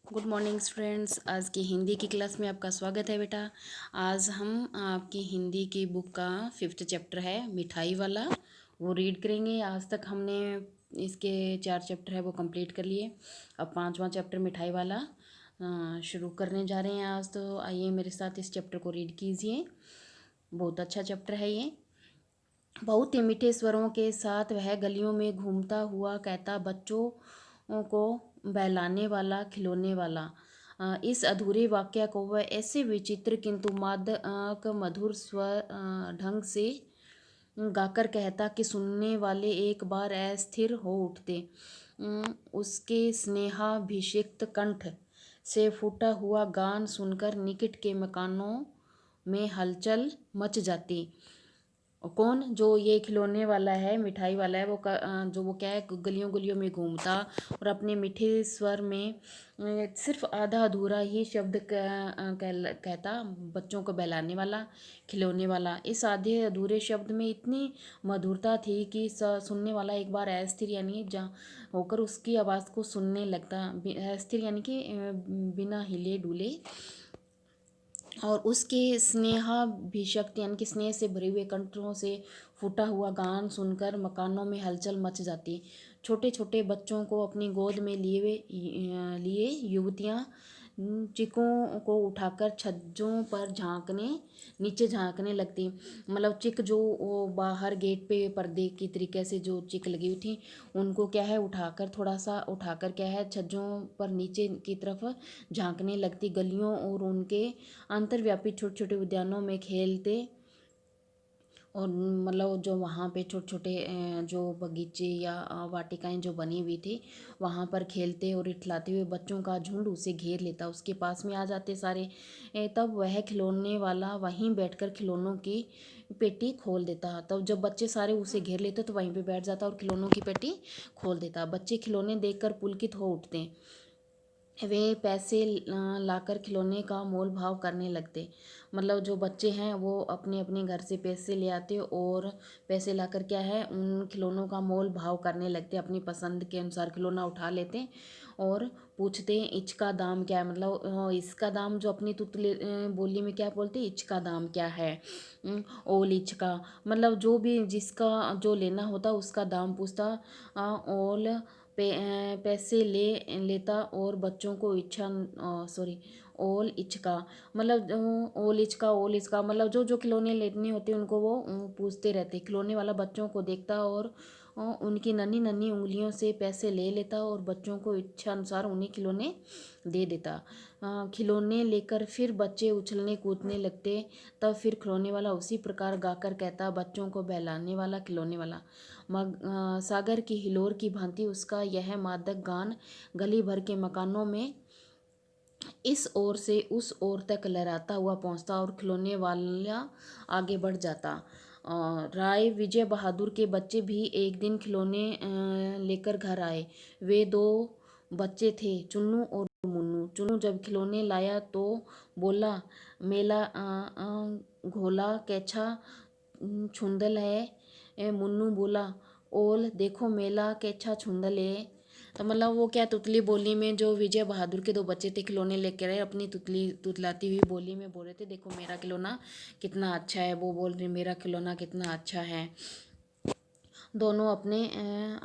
Good morning students. आज की हिंदी की क्लास में आपका स्वागत है बेटा। आज हम आपकी हिंदी की बुक का 5th चैप्टर है मिठाई वाला, वो रीड करेंगे। आज तक हमने इसके 4 चैप्टर है वो कंप्लीट कर लिए। अब 5वां चैप्टर मिठाई वाला शुरू करने जा रहे हैं आज। तो आइए मेरे साथ इस चैप्टर को रीड कीजिए। बहुत अच्छा चैप्टर है ये। बहुत ही मीठे स्वरों के साथ वह गलियों में घूमता हुआ कहता, बच्चों को बहलाने वाला, खिलौने वाला। इस अधूरे वाक्य को वह ऐसे विचित्र किंतु मादक मधुर स्वर ढंग से गाकर कहता कि सुनने वाले एक बार अस्थिर हो उठते। उसके स्नेहाभिषिक्त कंठ से फूटा हुआ गान सुनकर निकट के मकानों में हलचल मच जाती। कौन जो ये खिलौने वाला है, मिठाई वाला है, जो वो क्या है, गलियों गलियों में घूमता और अपने मीठे स्वर में सिर्फ आधा अधूरा ही शब्द कहता, बच्चों को बहलाने वाला, खिलौने वाला। इस आधे अधूरे शब्द में इतनी मधुरता थी कि सुनने वाला एक बार अस्थिर यानी जा होकर उसकी आवाज़ को सुनने लगता। अस्थिर यानी कि बिना हिले डुले। और उसके स्नेहाभिषक्त यानी कि स्नेह से भरे हुए कंठों से फूटा हुआ गान सुनकर मकानों में हलचल मच जाती। छोटे छोटे बच्चों को अपनी गोद में लिए युवतियाँ चिकों को उठाकर छज्जों पर नीचे झांकने लगती। मतलब चिक जो वो बाहर गेट पे पर्दे की तरीके से जो चिक लगी हुई थी, उनको क्या है उठाकर, थोड़ा सा उठाकर क्या है छज्जों पर नीचे की तरफ झांकने लगती। गलियों और उनके अंतर्व्यापी छोटे छोटे उद्यानों में खेलते। और मतलब जो वहाँ पे छोटे छोटे जो बगीचे या वाटिकाएं जो बनी हुई थी, वहाँ पर खेलते और इठलाते हुए बच्चों का झुंड उसे घेर लेता, उसके पास में आ जाते सारे। तब वह खिलौने वाला वहीं बैठकर खिलौनों की पेटी खोल देता। तब जब बच्चे सारे उसे घेर लेते तो वहीं पे बैठ जाता और खिलौनों की पेटी खोल देता। बच्चे खिलौने देखकर पुलकित हो उठते। वे पैसे लाकर खिलौने का मोल भाव करने लगते। मतलब जो बच्चे हैं वो अपने अपने घर से पैसे ले आते और पैसे लाकर क्या है उन खिलौनों का मोल भाव करने लगते। अपनी पसंद के अनुसार खिलौना उठा लेते और पूछते हैं इचका दाम क्या है। मतलब इसका दाम जो अपनी तुतले बोली में क्या बोलते हैं, इचका दाम क्या है। ओल इचका, मतलब जो भी जिसका जो लेना होता उसका दाम पूछता। ओल पैसे लेता और बच्चों को ओल इचका, मतलब ओल इचका मतलब जो जो खिलौने लेने होते उनको वो पूछते रहते। खिलौने वाला बच्चों को देखता और उनकी नन्ही नन्ही उंगलियों से पैसे ले लेता और बच्चों को इच्छा अनुसार उन्हें खिलौने दे देता। खिलौने लेकर फिर बच्चे उछलने कूदने लगते। तब फिर खिलौने वाला उसी प्रकार गाकर कहता, बच्चों को बहलाने वाला, खिलौने वाला। सागर की हिलोर की भांति उसका यह मादक गान गली भर के मकानों में इस ओर से उस ओर तक लहराता हुआ पहुंचता और खिलौने वाला आगे बढ़ जाता। राय विजय बहादुर के बच्चे भी एक दिन खिलौने लेकर घर आए। वे दो बच्चे थे, चुन्नू और मुन्नू। चुन्नू जब खिलौने लाया तो बोला, मेला घोला कैछा छुंदल है। मुन्नू बोला, ओल देखो मेला कैछा छुंदल है। तो मतलब वो क्या तुतली बोली में जो विजय बहादुर के दो बच्चे थे खिलौने लेकर आए, अपनी तुतली तुतलाती हुई बोली में बोल रहे थे, देखो मेरा खिलौना कितना अच्छा है। वो बोल रहे मेरा खिलौना कितना अच्छा है। दोनों अपने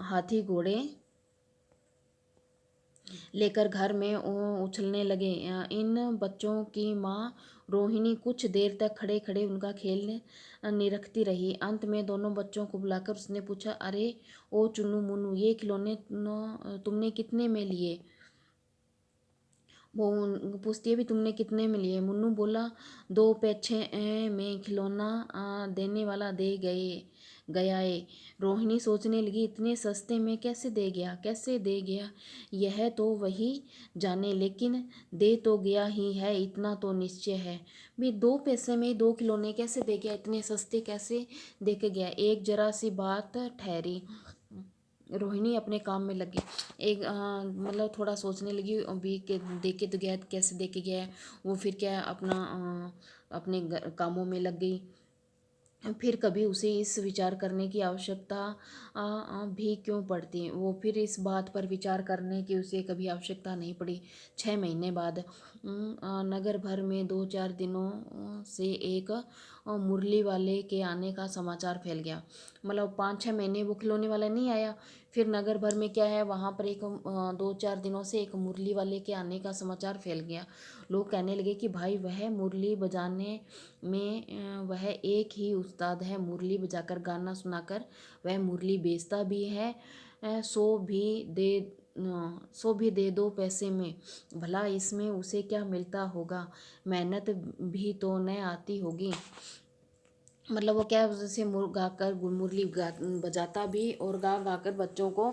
हाथी घोड़े लेकर घर में उछलने लगे। इन बच्चों की माँ रोहिणी कुछ देर तक खड़े खड़े उनका खेल निरखती रही। अंत में दोनों बच्चों को बुलाकर उसने पूछा, अरे ओ चुन्नू मुन्नू, ये खिलौने तुमने कितने में लिए। वो पूछती है भी तुमने कितने में लिए। मुन्नू बोला, 2 पैसे में खिलौना देने वाला दे गया है। रोहिणी सोचने लगी, इतने सस्ते में कैसे दे गया, यह तो वही जाने, लेकिन दे तो गया ही है, इतना तो निश्चय है। भी 2 पैसे में 2 खिलौने कैसे दे गया, इतने सस्ते कैसे दे के गया। एक जरा सी बात ठहरी। रोहिणी अपने काम में लगी। एक मतलब थोड़ा सोचने लगी अभी के दे के तो गया, कैसे दे के गया है। वो फिर क्या अपना अपने कामों में लग गई। फिर कभी उसे इस विचार करने की आवश्यकता भी क्यों पड़ती। वो फिर इस बात पर विचार करने की उसे कभी आवश्यकता नहीं पड़ी। 6 महीने बाद नगर भर में 2-4 दिनों से एक मुरली वाले के आने का समाचार फैल गया। मतलब 5-6 महीने वो खिलौने वाला नहीं आया, फिर नगर भर में क्या है, वहाँ पर एक 2-4 दिनों से एक मुरली वाले के आने का समाचार फैल गया। लोग कहने लगे कि भाई वह मुरली बजाने में वह एक ही उस्ताद है, मुरली बजाकर गाना सुनाकर वह मुरली बेचता भी है। सो भी दे दो पैसे में, भला इसमें उसे क्या मिलता होगा, मेहनत भी तो न आती होगी। मतलब वो क्या है, जैसे गाकर मुरली बजाता भी और गा गा कर बच्चों को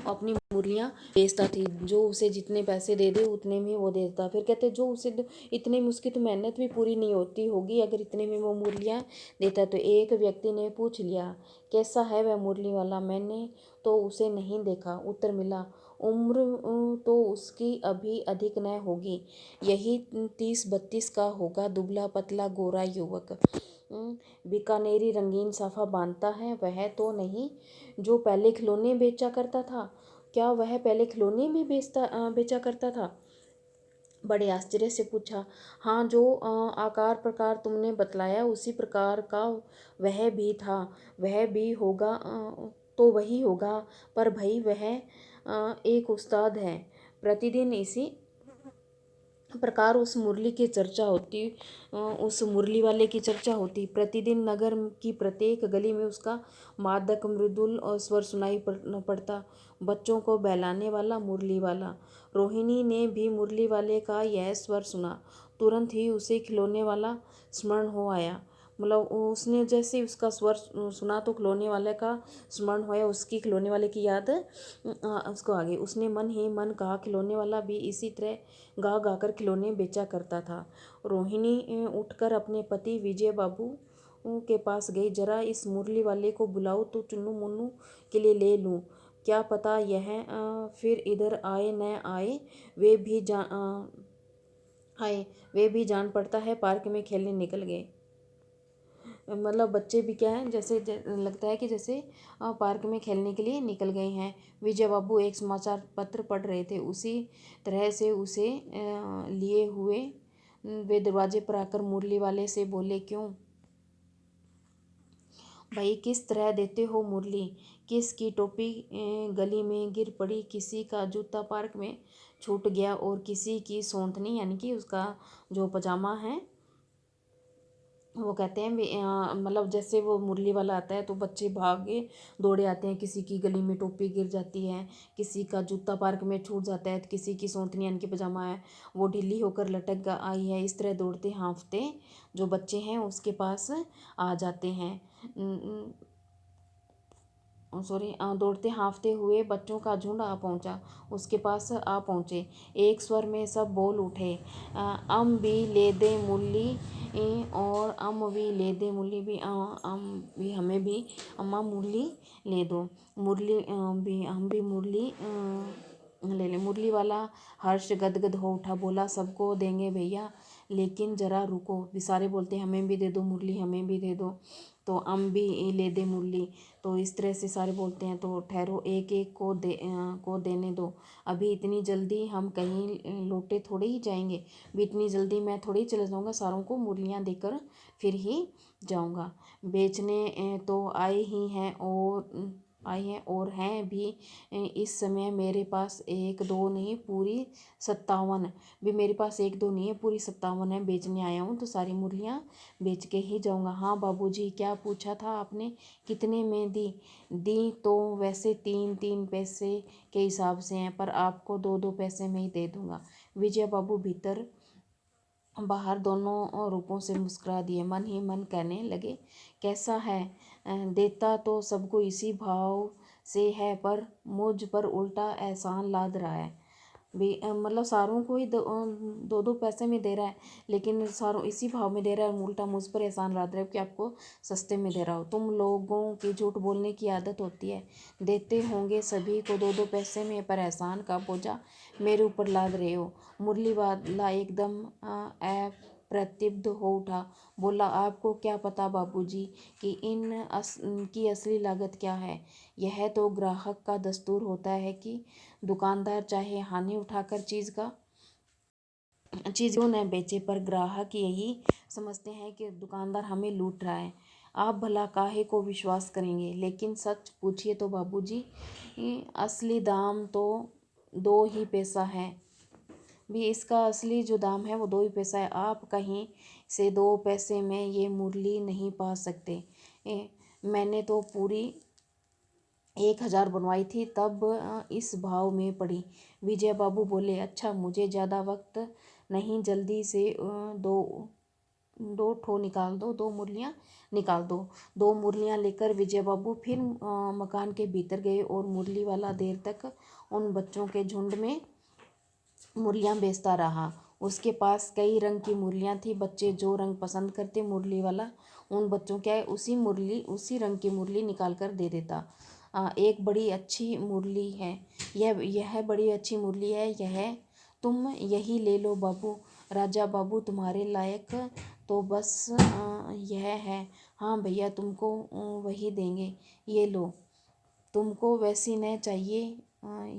अपनी मुरलियाँ बेचता थी। जो उसे जितने पैसे दे दे उतने में वो देता। फिर कहते जो उसे इतने में उसकी तो मेहनत भी पूरी नहीं होती होगी, अगर इतने में वो मुरलियाँ देता। तो एक व्यक्ति ने पूछ लिया, कैसा है वह मुरली वाला, मैंने तो उसे नहीं देखा। उत्तर मिला, उम्र तो उसकी अभी अधिक न होगी, यही 30-32 का होगा, दुबला पतला गोरा युवक। बीकानेरी रंगीन साफा बांधता है, वह तो नहीं जो पहले खिलौने बेचा करता था। क्या वह पहले खिलौने भी बेचा करता था। बड़े आश्चर्य से पूछा। हाँ, जो आकार प्रकार तुमने बतलाया उसी प्रकार का वह भी था। वह भी होगा तो वही होगा, पर भाई वह एक उस्ताद है। प्रतिदिन इसी प्रकार उस मुरली की चर्चा होती, उस मुरली वाले की चर्चा होती। प्रतिदिन नगर की प्रत्येक गली में उसका मादक मृदुल और स्वर सुनाई पड़ता। बच्चों को बहलाने वाला मुरली वाला। रोहिणी ने भी मुरली वाले का यह स्वर सुना, तुरंत ही उसे खिलौने वाला स्मरण हो आया। मतलब उसने जैसे उसका स्वर सुना तो खिलौने वाले का स्मरण होया, उसकी खिलौने वाले की याद उसको आ गई। उसने मन ही मन कहा, खिलौने वाला भी इसी तरह गा गा कर खिलौने बेचा करता था। रोहिणी उठकर अपने पति विजय बाबू के पास गई। जरा इस मुरली वाले को बुलाओ तो चुन्नू मुन्नू के लिए ले लूँ। क्या पता यह फिर इधर आए न आए, वे भी जान पड़ता है। पार्क में खेलने निकल गए। मतलब बच्चे भी क्या है, जैसे लगता है कि जैसे पार्क में खेलने के लिए निकल गए हैं। विजय बाबू एक समाचार पत्र पढ़ रहे थे। उसी तरह से उसे लिए हुए वे दरवाजे पर आकर मुरली वाले से बोले, क्यों भाई, किस तरह देते हो मुरली। किस की टोपी गली में गिर पड़ी, किसी का जूता पार्क में छूट गया और किसी की सौंतनी यानी कि उसका जो पजामा है वो कहते हैं मतलब जैसे वो मुरली वाला आता है तो बच्चे भागे दौड़े आते हैं। किसी की गली में टोपी गिर जाती है, किसी का जूता पार्क में छूट जाता है, तो किसी की सौंतनी यानी कि पजामा है वो ढीली होकर लटक आई है। इस तरह दौड़ते हाँफते जो बच्चे हैं उसके पास आ जाते हैं। सॉरी, दौड़ते हाँफते हुए बच्चों का झुंड आ पहुंचा, उसके पास आ पहुंचे। एक स्वर में सब बोल उठे, अम भी ले दे मुरली और अम भी ले दे मुरली भी, अम भी हमें भी अम्मा मुरली ले दो। मुरली भी हम भी मुरली ले लें। मुरली वाला हर्ष गदगद हो उठा, बोला, सबको देंगे भैया, लेकिन ज़रा रुको। भी सारे बोलते हमें भी दे दो मुरली, हमें भी दे दो। तो हम भी ले दे मुरली। तो इस तरह से सारे बोलते हैं। तो ठहरो, एक एक को देने दो। अभी इतनी जल्दी हम कहीं लौटे थोड़े ही जाएंगे। भी इतनी जल्दी मैं थोड़ी ही चले जाऊँगा, सारों को मुरलियाँ देकर फिर ही जाऊँगा। बेचने तो आए हैं और हैं भी। इस समय मेरे पास एक दो नहीं, पूरी 57 भी मेरे पास एक दो नहीं है, पूरी 57 है। बेचने आया हूँ तो सारी मुरलियाँ बेच के ही जाऊँगा। हाँ बाबूजी, क्या पूछा था आपने, कितने में दी तो वैसे 3-3 पैसे के हिसाब से हैं, पर आपको 2-2 पैसे में ही दे दूँगा। विजय बाबू भीतर बाहर दोनों रूपों से मुस्कुरा दिए। मन ही मन कहने लगे, कैसा है, देता तो सबको इसी भाव से है, पर मुझ पर उल्टा एहसान लाद रहा है। भी मतलब सारों को ही 2-2 पैसे में दे रहा है, लेकिन सारों इसी भाव में दे रहा है, उल्टा मुझ पर एहसान लाद रहा है कि आपको सस्ते में दे रहा हो। तुम लोगों की झूठ बोलने की आदत होती है। देते होंगे सभी को 2-2 पैसे में, पर एहसान का बोझा मेरे ऊपर लाद रहे हो। मुरली वाला एकदम प्रत्युब्ध हो उठा। बोला, आपको क्या पता बाबूजी कि की असली लागत क्या है। यह तो ग्राहक का दस्तूर होता है कि दुकानदार चाहे हानि उठाकर चीज़ क्यों न बेचे, पर ग्राहक यही समझते हैं कि दुकानदार हमें लूट रहा है। आप भला काहे को विश्वास करेंगे। लेकिन सच पूछिए तो बाबूजी, असली दाम तो 2 ही पैसा है। भी इसका असली जो दाम है वो 2 ही पैसा है। आप कहीं से 2 पैसे में ये मुरली नहीं पा सकते। मैंने तो पूरी 1,000 बनवाई थी, तब इस भाव में पड़ी। विजय बाबू बोले, अच्छा मुझे ज़्यादा वक्त नहीं, जल्दी से दो दो ठो निकाल दो, 2 मुरलियाँ निकाल दो। 2 मुरलियाँ लेकर विजय बाबू फिर मकान के भीतर गए और मुरली वाला देर तक उन बच्चों के झुंड में मुरलियाँ बेचता रहा। उसके पास कई रंग की मुरलियाँ थी। बच्चे जो रंग पसंद करते मुरली वाला उन बच्चों क्या उसी रंग की मुरली निकाल कर दे देता। एक बड़ी अच्छी मुरली है, यह बड़ी अच्छी मुरली है, तुम यही ले लो बाबू। राजा बाबू, तुम्हारे लायक तो बस यह है। हाँ भैया, तुमको वही देंगे, ये लो। तुमको वैसी न चाहिए,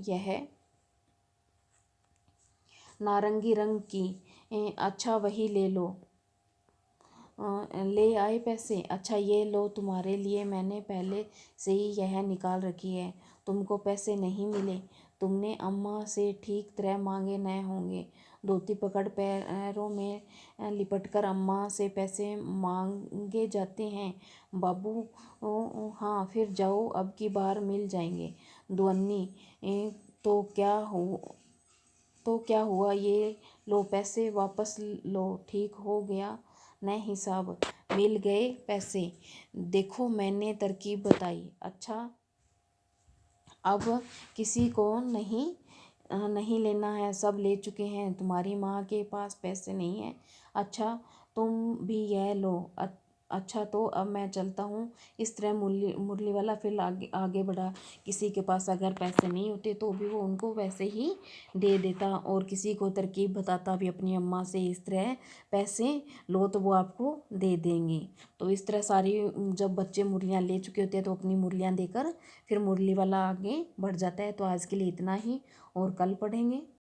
यह नारंगी रंग की। अच्छा वही ले लो। ले आए पैसे। अच्छा ये लो, तुम्हारे लिए मैंने पहले से ही यह निकाल रखी है। तुमको पैसे नहीं मिले, तुमने अम्मा से ठीक तरह मांगे न होंगे। धोती पकड़ पैरों में लिपटकर अम्मा से पैसे मांगे जाते हैं बाबू। हाँ फिर जाओ, अब की बार मिल जाएंगे। दुअन्नी, तो क्या हुआ, ये लो पैसे वापस लो, ठीक हो गया न हिसाब। मिल गए पैसे। देखो मैंने तरकीब बताई। अच्छा अब किसी को नहीं लेना है, सब ले चुके हैं। तुम्हारी माँ के पास पैसे नहीं है। अच्छा तुम भी यह लो। अच्छा तो अब मैं चलता हूँ। इस तरह मुरली वाला फिर आगे बढ़ा। किसी के पास अगर पैसे नहीं होते तो भी वो उनको वैसे ही दे देता, और किसी को तरकीब बताता भी अपनी अम्मा से, इस तरह पैसे लो तो वो आपको दे देंगे। तो इस तरह सारी जब बच्चे मुरलियाँ ले चुके होते हैं तो अपनी मुरलियाँ देकर फिर मुरली वाला आगे बढ़ जाता है। तो आज के लिए इतना ही, और कल पढ़ेंगे।